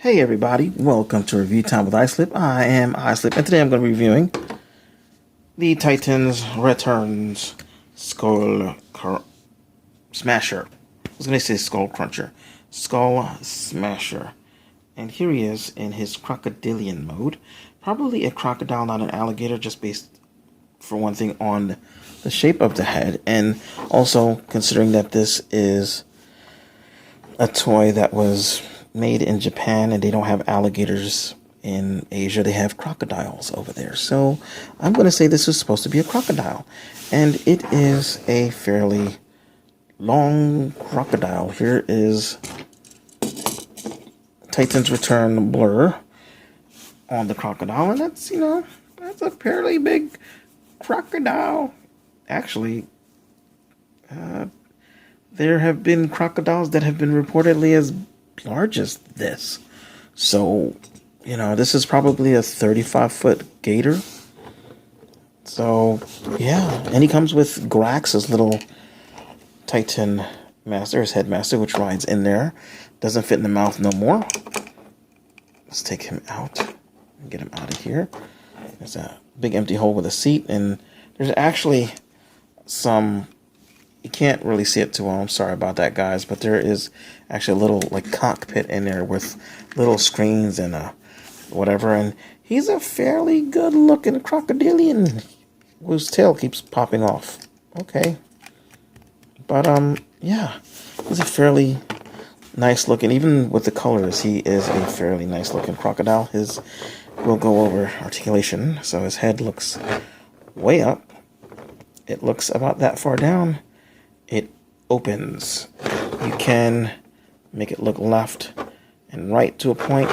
Hey everybody, welcome to Review Time with Islip. I am Islip, and today I'm going to be reviewing the Titans Returns Smasher. I was going to say Skull Cruncher. Skullsmasher. And here he is in his crocodilian mode. Probably a crocodile, not an alligator, just based, for one thing, on the shape of the head. And also considering that this is a toy that was made in Japan, and they don't have alligators in Asia. They have crocodiles over there. So I'm going to say this is supposed to be a crocodile. And it is a fairly long crocodile. Here is Titans Return blur on the crocodile. And that's, that's a fairly big crocodile. Actually, there have been crocodiles that have been reportedly as large as this. So, this is probably a 35-foot gator. So, yeah. And he comes with Grax, his little Titan master, his headmaster, which rides in there. Doesn't fit in the mouth no more. Let's take him out and get him out of here. There's a big empty hole with a seat, and there's actually some... You can't really see it too well. I'm sorry about that, guys. But there is actually a little cockpit in there with little screens and whatever. And he's a fairly good-looking crocodilian whose tail keeps popping off. Okay. But yeah, he's a fairly nice-looking. Even with the colors, he is a fairly nice-looking crocodile. We'll go over articulation. So his head looks way up. It looks about that far down. It opens. You can make it look left and right to a point.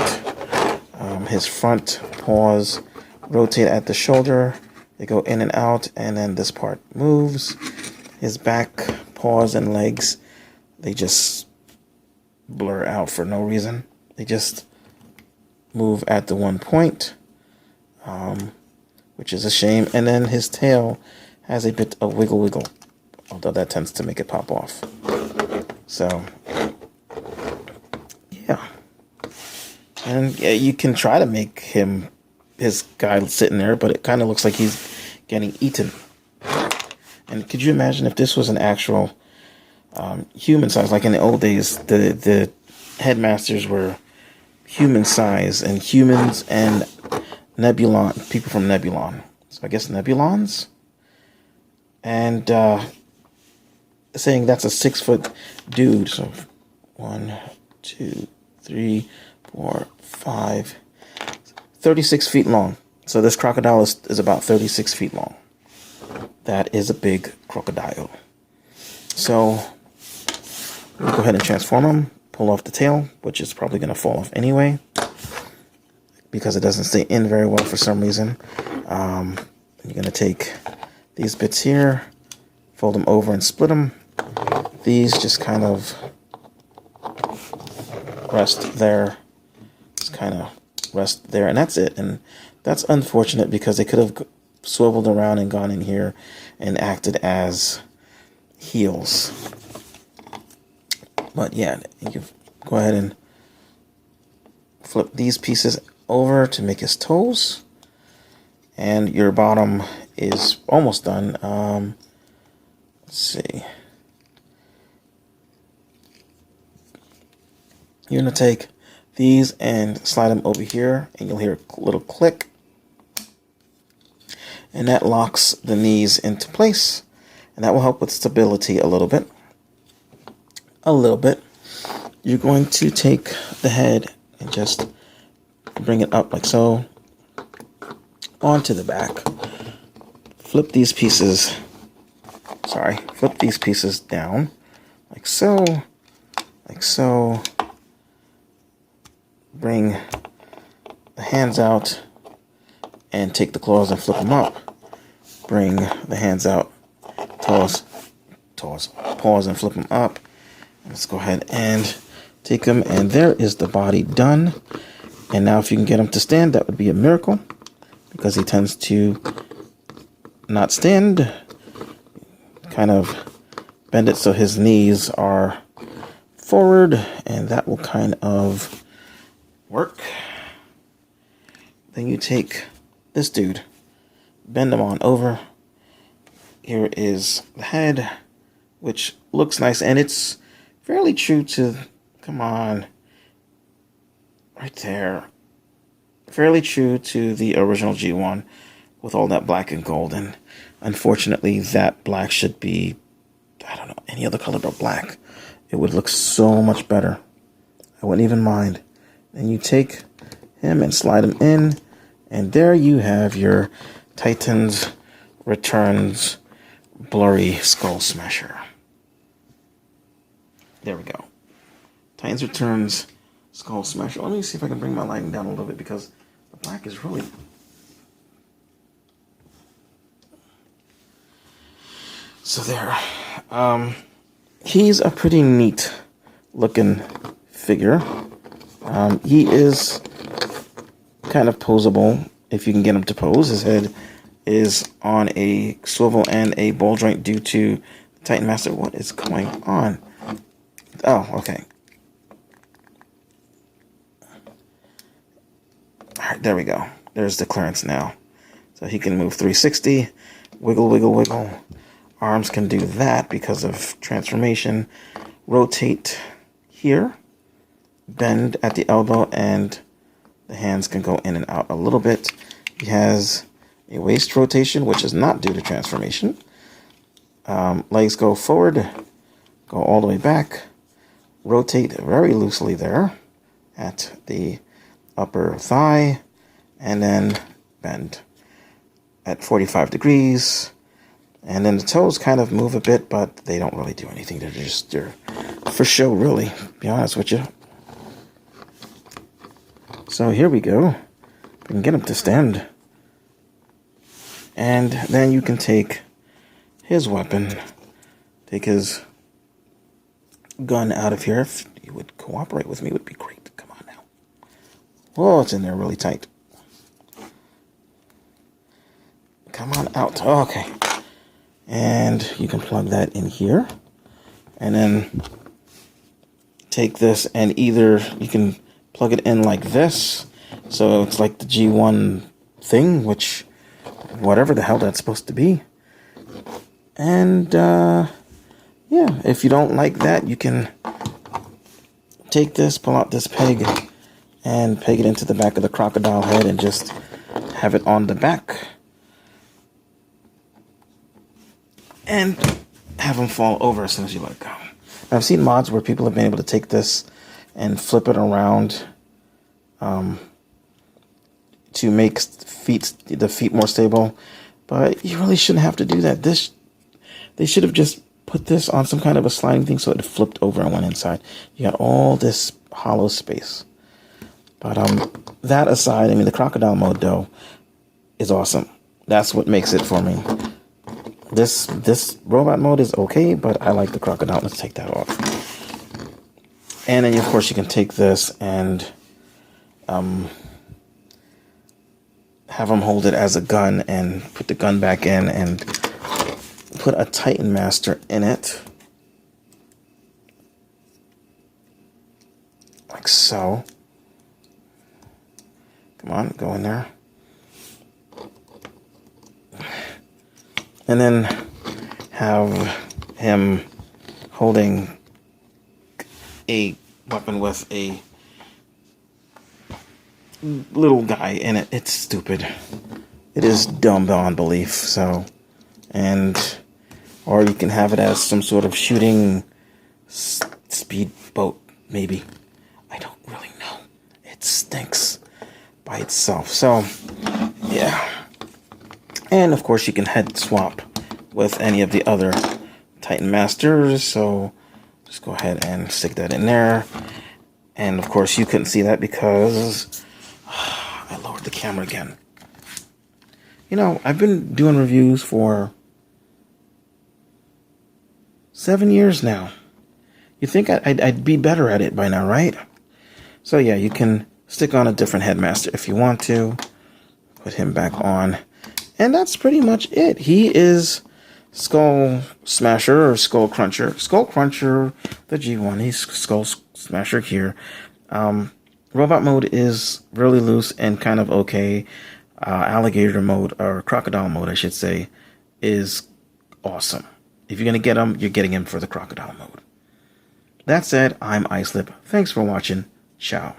His front paws rotate at the shoulder. They go in and out, and then this part moves. His back paws and legs, they just blur out for no reason. They just move at the one point, which is a shame. And then his tail has a bit of wiggle, although that tends to make it pop off. So, yeah. And yeah, you can try to make his guy sitting there, but it kind of looks like he's getting eaten. And could you imagine if this was an actual human size? Like in the old days, the headmasters were human size, and humans and Nebulon, people from Nebulon. So I guess Nebulons? And saying that's a 6-foot dude. So 1, 2, 3, 4, 5, 36 feet long. So this crocodile is about 36 feet long. That is a big crocodile. So we'll go ahead and transform him, pull off the tail, which is probably going to fall off anyway, because it doesn't stay in very well for some reason. You're going to take these bits here, fold them over and split them. These just kind of rest there. Just kind of rest there, and that's it. And that's unfortunate because they could have swiveled around and gone in here and acted as heels. But yeah, you go ahead and flip these pieces over to make his toes. And your bottom is almost done. Let's see. You're going to take these and slide them over here, and you'll hear a little click. And that locks the knees into place, and that will help with stability a little bit. You're going to take the head and just bring it up like so onto the back. Flip these pieces down like so, bring the hands out and take the claws and flip them up. Bring the hands out, paws and flip them up. Let's go ahead and take them, and there is the body done. And now if you can get him to stand, that would be a miracle, because he tends to not stand. Kind of bend it so his knees are forward, and that will kind of work. Then you take this dude, bend him on over. Here is the head, which looks nice, and it's fairly true to, come on, right there. Fairly true to the original G1 with all that black and gold, and unfortunately that black should be, I don't know, any other color but black. It would look so much better. I wouldn't even mind. Then you take him and slide him in, and there you have your Titans Returns blurry Skullsmasher. There we go. Titans Returns Skullsmasher. Let me see if I can bring my lighting down a little bit because the black is really... So there. He's a pretty neat looking figure. He is kind of posable if you can get him to pose. His head is on a swivel and a ball joint due to Titan Master. What is going on? Oh, okay. Alright, there we go. There's the clearance now. So he can move 360. Wiggle, wiggle, wiggle. Arms can do that because of transformation. Rotate here. Bend at the elbow, and the hands can go in and out a little bit. He has a waist rotation, which is not due to transformation. Legs go forward, go all the way back, rotate very loosely there at the upper thigh, and then bend at 45 degrees. And then the toes kind of move a bit, but they don't really do anything. They're for show, really, to be honest with you. So here we go. We can get him to stand. And then you can take his weapon, take his gun out of here. If you would cooperate with me, it would be great. Come on now. Oh, it's in there really tight. Come on out. Okay. And you can plug that in here. And then take this and either you can plug it in like this. So it's like the G1 thing, which... whatever the hell that's supposed to be. And, yeah, if you don't like that, you can take this, pull out this peg, and peg it into the back of the crocodile head and just have it on the back. And have them fall over as soon as you let go. I've seen mods where people have been able to take this and flip it around to make the feet more stable, but you really shouldn't have to do that. They should have just put this on some kind of a sliding thing so it flipped over and went inside. You got all this hollow space. But that aside, I mean, the crocodile mode though is awesome. That's what makes it for me. This robot mode is okay, but I like the crocodile. Let's take that off. And then of course you can take this and have him hold it as a gun and put the gun back in and put a Titan Master in it. Like so. Come on, go in there. And then have him holding a weapon with a little guy in it. It's stupid. It is dumb beyond belief. So, or you can have it as some sort of shooting speedboat, maybe. I don't really know. It stinks by itself. So, yeah. And of course, you can head swap with any of the other Titan Masters. So, just go ahead and stick that in there. And of course, you couldn't see that because I lowered the camera again. You know, I've been doing reviews for 7 years now. You think I'd be better at it by now, right? So yeah, you can stick on a different headmaster if you want to. Put him back on. And that's pretty much it. He is Skullsmasher or Skull Cruncher. Skull Cruncher, the G1. He's Skullsmasher here. Robot mode is really loose and kind of okay. Alligator mode, or crocodile mode, I should say, is awesome. If you're going to get him, you're getting him for the crocodile mode. That said, I'm Icelip. Thanks for watching. Ciao.